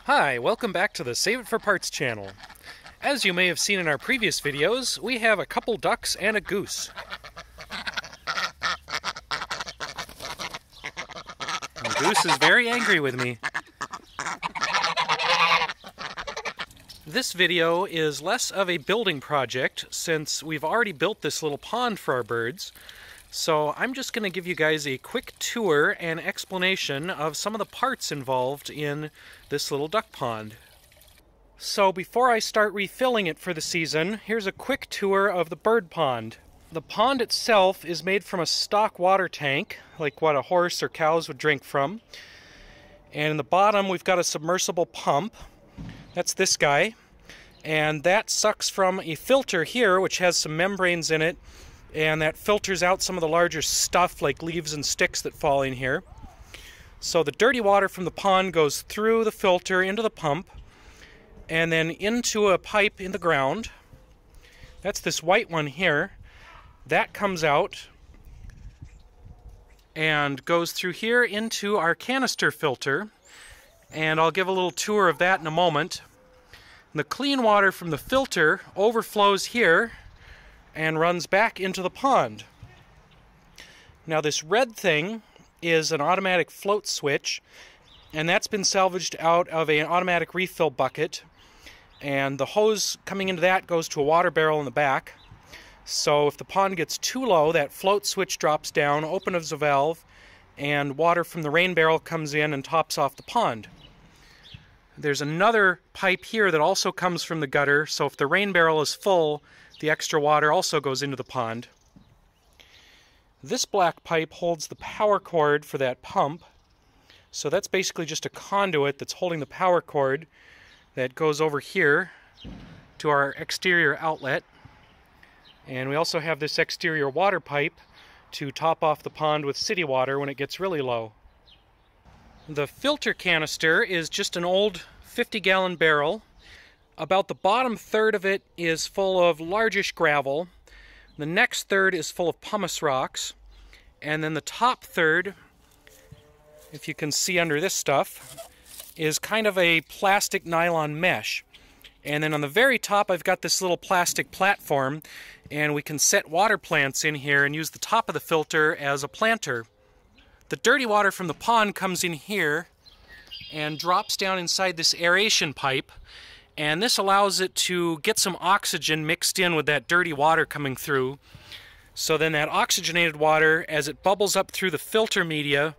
Hi, welcome back to the Save It for Parts channel. As you may have seen in our previous videos, we have a couple ducks and a goose. The goose is very angry with me. This video is less of a building project since we've already built this little pond for our birds. So I'm just going to give you guys a quick tour and explanation of some of the parts involved in this little duck pond. So before I start refilling it for the season, here's a quick tour of the bird pond. The pond itself is made from a stock water tank, like what a horse or cows would drink from. And in the bottom we've got a submersible pump. That's this guy. And that sucks from a filter here, which has some membranes in it. And that filters out some of the larger stuff like leaves and sticks that fall in here. So the dirty water from the pond goes through the filter into the pump and then into a pipe in the ground. That's this white one here. That comes out and goes through here into our canister filter, and I'll give a little tour of that in a moment. And the clean water from the filter overflows here and runs back into the pond. Now this red thing is an automatic float switch, and that's been salvaged out of an automatic refill bucket, and the hose coming into that goes to a water barrel in the back. So if the pond gets too low, that float switch drops down, opens a valve, and water from the rain barrel comes in and tops off the pond. There's another pipe here that also comes from the gutter, so if the rain barrel is full, the extra water also goes into the pond. This black pipe holds the power cord for that pump. So that's basically just a conduit that's holding the power cord that goes over here to our exterior outlet. And we also have this exterior water pipe to top off the pond with city water when it gets really low. The filter canister is just an old 50-gallon barrel. About the bottom third of it is full of largish gravel. The next third is full of pumice rocks. And then the top third, if you can see under this stuff, is kind of a plastic nylon mesh. And then on the very top I've got this little plastic platform, and we can set water plants in here and use the top of the filter as a planter. The dirty water from the pond comes in here and drops down inside this aeration pipe. And this allows it to get some oxygen mixed in with that dirty water coming through. So then that oxygenated water, as it bubbles up through the filter media,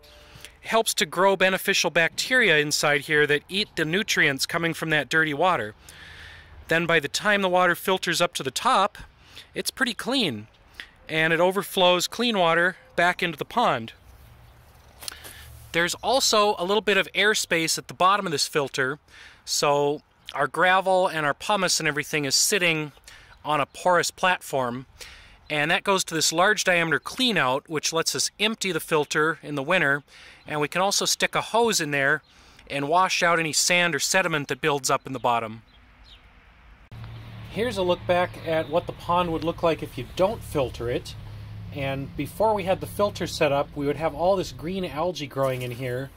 helps to grow beneficial bacteria inside here that eat the nutrients coming from that dirty water. Then by the time the water filters up to the top, it's pretty clean. And it overflows clean water back into the pond. There's also a little bit of airspace at the bottom of this filter, so our gravel and our pumice and everything is sitting on a porous platform, and that goes to this large diameter clean out, which lets us empty the filter in the winter, and we can also stick a hose in there and wash out any sand or sediment that builds up in the bottom. Here's a look back at what the pond would look like if you don't filter it. And before we had the filter set up, we would have all this green algae growing in here,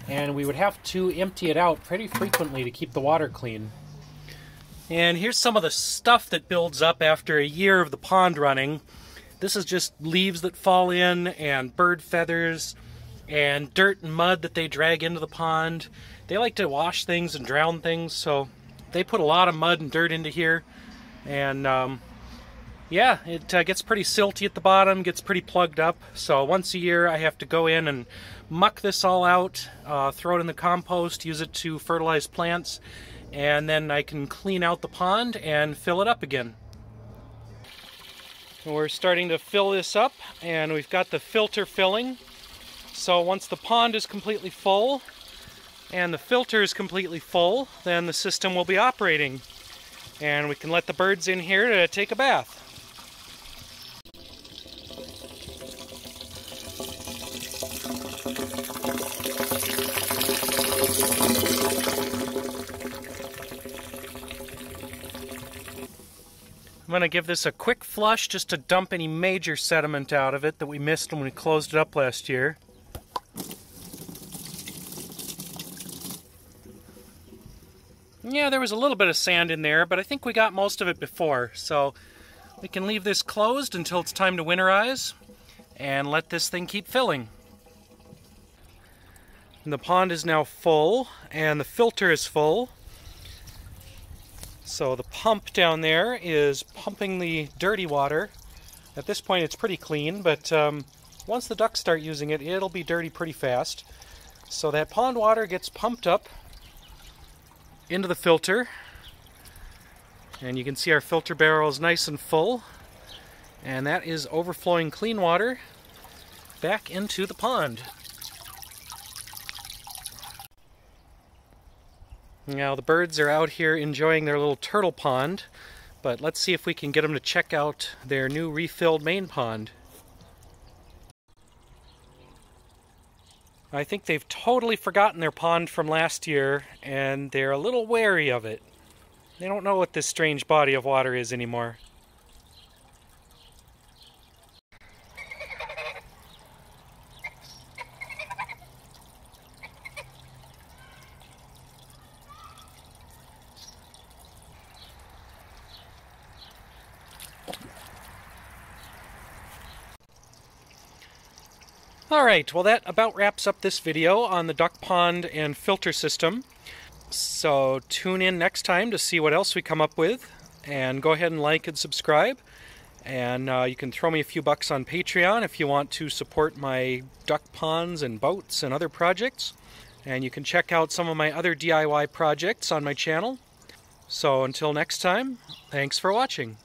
and we would have to empty it out pretty frequently to keep the water clean. And here's some of the stuff that builds up after a year of the pond running. This is just leaves that fall in, and bird feathers, and dirt and mud that they drag into the pond. They like to wash things and drown things, so they put a lot of mud and dirt into here. And yeah, it gets pretty silty at the bottom, gets pretty plugged up. So once a year I have to go in and muck this all out, throw it in the compost, use it to fertilize plants, and then I can clean out the pond and fill it up again. We're starting to fill this up, and we've got the filter filling. So once the pond is completely full and the filter is completely full, then the system will be operating. And we can let the birds in here to take a bath. I'm going to give this a quick flush just to dump any major sediment out of it that we missed when we closed it up last year. Yeah, there was a little bit of sand in there, but I think we got most of it before. So we can leave this closed until it's time to winterize and let this thing keep filling. And the pond is now full and the filter is full. So the pump down there is pumping the dirty water. At this point it's pretty clean, but once the ducks start using it, it'll be dirty pretty fast. So that pond water gets pumped up into the filter, and you can see our filter barrel is nice and full, and that is overflowing clean water back into the pond. Now the birds are out here enjoying their little turtle pond, but let's see if we can get them to check out their new refilled main pond. I think they've totally forgotten their pond from last year, and they're a little wary of it. They don't know what this strange body of water is anymore. Alright, well that about wraps up this video on the duck pond and filter system. So tune in next time to see what else we come up with, and go ahead and like and subscribe. And you can throw me a few bucks on Patreon if you want to support my duck ponds and boats and other projects. And you can check out some of my other DIY projects on my channel. So until next time, thanks for watching.